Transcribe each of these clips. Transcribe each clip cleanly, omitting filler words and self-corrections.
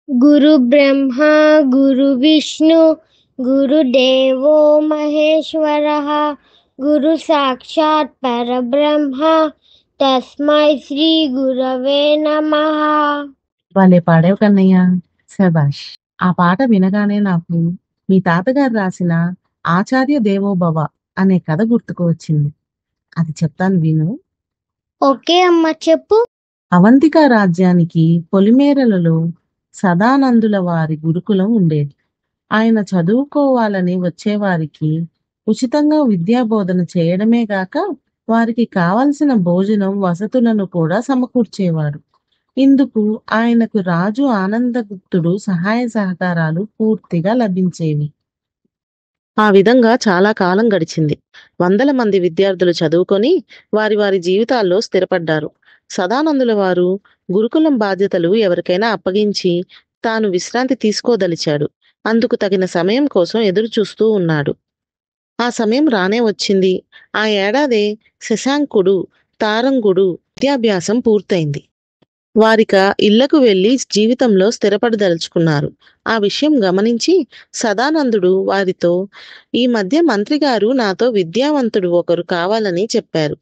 గురు బ్రహ్మ గురు విష్ణు గురుదేవో మహేశ్వరః గురు సాక్షాత్ పరబ్రహ్మ తస్మై శ్రీ గురవే నమః. వాళ్ళే పాడావు కన్నయ్య, శభాష్. ఆ పాట వినగానే నాకు మీ తాతగారు రాసిన ఆచార్య దేవోభవ అనే కథ గుర్తుకు వచ్చింది. అది చెప్తాను విను. ఓకే అమ్మ, చెప్పు. అవంతిక రాజ్యానికి పొలిమేరలలో సదానందుల వారి గురుకులం ఉండేది. ఆయన చదువుకోవాలని వచ్చేవారికి ఉచితంగా విద్యాబోధన చేయడమే గాక వారికి కావలసిన భోజనం వసతులను కూడా సమకూర్చేవాడు. ఇందుకు ఆయనకు రాజు ఆనందగుప్తుడు సహాయ సహకారాలు పూర్తిగా లభించేవి. ఆ విధంగా చాలా కాలం గడిచింది. వందల మంది విద్యార్థులు చదువుకొని వారి వారి జీవితాల్లో స్థిరపడ్డారు. సదానందుల వారు గురుకులం బాధ్యతలు ఎవరికైనా అప్పగించి తాను విశ్రాంతి తీసుకోదలిచాడు. అందుకు తగిన సమయం కోసం ఎదురు చూస్తూ ఉన్నాడు. ఆ సమయం రానే వచ్చింది. ఆ ఏడాదే శశాంకుడు, తారంగుడు విద్యాభ్యాసం పూర్తయింది. వారిక ఇళ్లకు వెళ్లి జీవితంలో స్థిరపడదలుచుకున్నారు. ఆ విషయం గమనించి సదానందుడు వారితో, ఈ మధ్య మంత్రిగారు నాతో విద్యావంతుడు ఒకరు కావాలని చెప్పారు.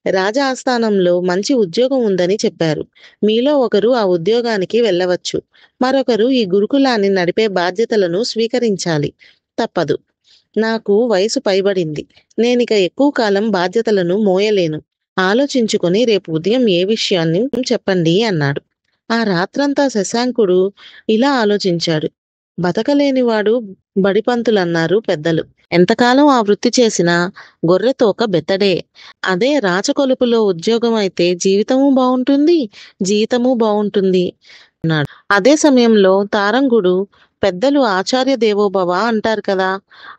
రాజ ఆస్థానంలో మంచి ఉద్యోగం ఉందని చెప్పారు. మీలో ఒకరు ఆ ఉద్యోగానికి వెళ్ళవచ్చు. మరొకరు ఈ గురుకులాన్ని నడిపే బాధ్యతలను స్వీకరించాలి. తప్పదు. నాకు వయసు పైబడింది. నేనిక ఎక్కువ కాలం బాధ్యతలను మోయలేను. ఆలోచించుకొని రేపు ఉదయం ఏ విషయాన్ని చెప్పండి అన్నాడు. ఆ రాత్రంతా శశాంకుడు ఇలా ఆలోచించాడు. బతకలేనివాడు బడిపంతులన్నారు పెద్దలు. ఎంతకాలం ఆ వృత్తి చేసినా గొర్రెతోక బెత్తడే. అదే రాచకొలుపులో ఉద్యోగం అయితే జీవితము బాగుంటుంది, జీతము బాగుంటుంది అన్నాడు. అదే సమయంలో తారంగుడు, పెద్దలు ఆచార్య దేవోభవ అంటారు కదా,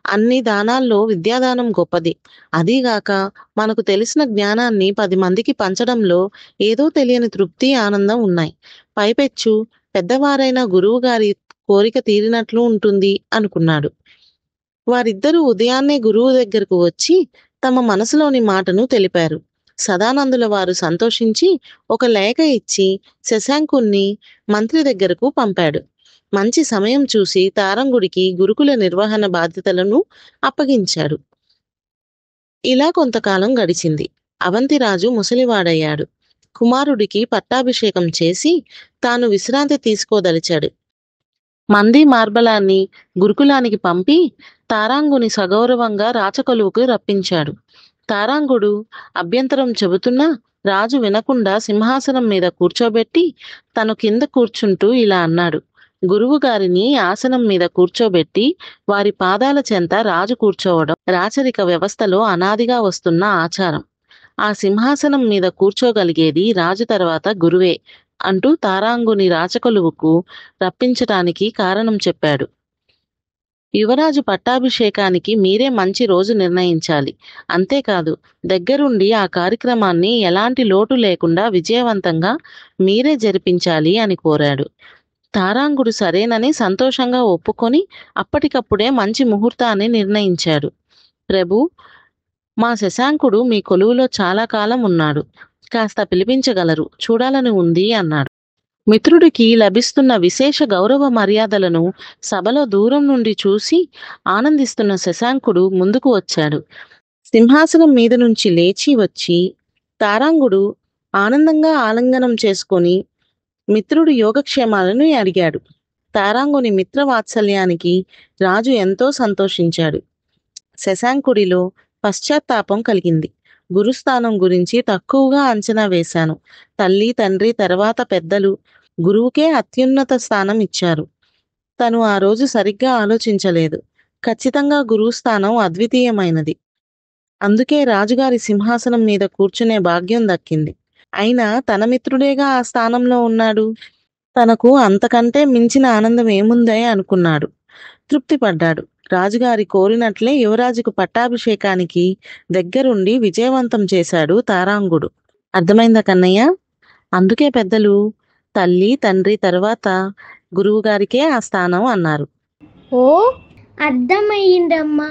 అన్ని దానాల్లో విద్యాదానం గొప్పది. అదీగాక మనకు తెలిసిన జ్ఞానాన్ని 10 మందికి పంచడంలో ఏదో తెలియని తృప్తి, ఆనందం ఉన్నాయి. పైపెచ్చు పెద్దవారైన గురువు గారి కోరిక తీరినట్లు ఉంటుంది అనుకున్నాడు. వారిద్దరూ ఉదయాన్నే గురువు దగ్గరకు వచ్చి తమ మనసులోని మాటను తెలిపారు. సదానందుల వారు సంతోషించి ఒక లేఖ ఇచ్చి శశాంకుణ్ణి మంత్రి దగ్గరకు పంపాడు. మంచి సమయం చూసి తారంగుడికి గురుకుల నిర్వహణ బాధ్యతలను అప్పగించాడు. ఇలా కొంతకాలం గడిచింది. అవంతిరాజు ముసలివాడయ్యాడు. కుమారుడికి పట్టాభిషేకం చేసి తాను విశ్రాంతి తీసుకోదలిచాడు. మంది మార్బలాన్ని గురుకులానికి పంపి తారాంగుని సగౌరవంగా రాచకొలువుకు రప్పించాడు. తారాంగుడు అభ్యంతరం చెబుతున్నా రాజు వినకుండా సింహాసనం మీద కూర్చోబెట్టి తను కింద కూర్చుంటూ ఇలా అన్నాడు. గురువు గారిని ఆసనం మీద కూర్చోబెట్టి వారి పాదాల చెంత రాజు కూర్చోవడం రాచరిక వ్యవస్థలో అనాదిగా వస్తున్న ఆచారం. ఆ సింహాసనం మీద కూర్చోగలిగేది రాజు తర్వాత గురువే అంటూ తారాంగుని రాచకొలువుకు రప్పించటానికి కారణం చెప్పాడు. యువరాజు పట్టాభిషేకానికి మీరే మంచి రోజు నిర్ణయించాలి. అంతేకాదు, దగ్గరుండి ఆ కార్యక్రమాన్ని ఎలాంటి లోటు లేకుండా విజయవంతంగా మీరే జరిపించాలి అని కోరాడు. తారాంగుడు సరేనని సంతోషంగా ఒప్పుకొని అప్పటికప్పుడే మంచి ముహూర్తాన్ని నిర్ణయించాడు. ప్రభు, మా శశాంకుడు మీ కొలువులో చాలా కాలం ఉన్నాడు. కాస్త పిలిపించగలరు, చూడాలని ఉంది అన్నాడు. మిత్రుడికి లభిస్తున్న విశేష గౌరవ మర్యాదలను సభలో దూరం నుండి చూసి ఆనందిస్తున్న శశాంకుడు ముందుకు వచ్చాడు. సింహాసనం మీద నుంచి లేచి వచ్చి తారాంగుడు ఆనందంగా ఆలింగనం చేసుకొని మిత్రుడి యోగక్షేమాలను అడిగాడు. తారాంగుని మిత్ర వాత్సల్యానికి రాజు ఎంతో సంతోషించాడు. శశాంకుడిలో పశ్చాత్తాపం కలిగింది. గురుస్థానం గురించి తక్కువగా అంచనా వేశాను. తల్లి, తండ్రి, తర్వాత పెద్దలు గురువుకే అత్యున్నత స్థానం ఇచ్చారు. తను ఆ రోజు సరిగ్గా ఆలోచించలేదు. ఖచ్చితంగా గురువు స్థానం అద్వితీయమైనది. అందుకే రాజుగారి సింహాసనం మీద కూర్చునే భాగ్యం దక్కింది. అయినా తన మిత్రుడేగా ఆ స్థానంలో ఉన్నాడు. తనకు అంతకంటే మించిన ఆనందం ఏముందే అనుకున్నాడు. తృప్తిపడ్డాడు. రాజుగారి కోరినట్లే యువరాజుకు పట్టాభిషేకానికి దగ్గరుండి విజయవంతం చేశాడు తారాంగుడు. అర్థమైందా కన్నయ్య? అందుకే పెద్దలు తల్లి, తండ్రి తర్వాత గురువుగారికే ఆ స్థానం అన్నారు. ఓ, అర్థమయ్యిందమ్మా.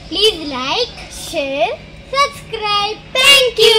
Please like, share, subscribe. Thank you.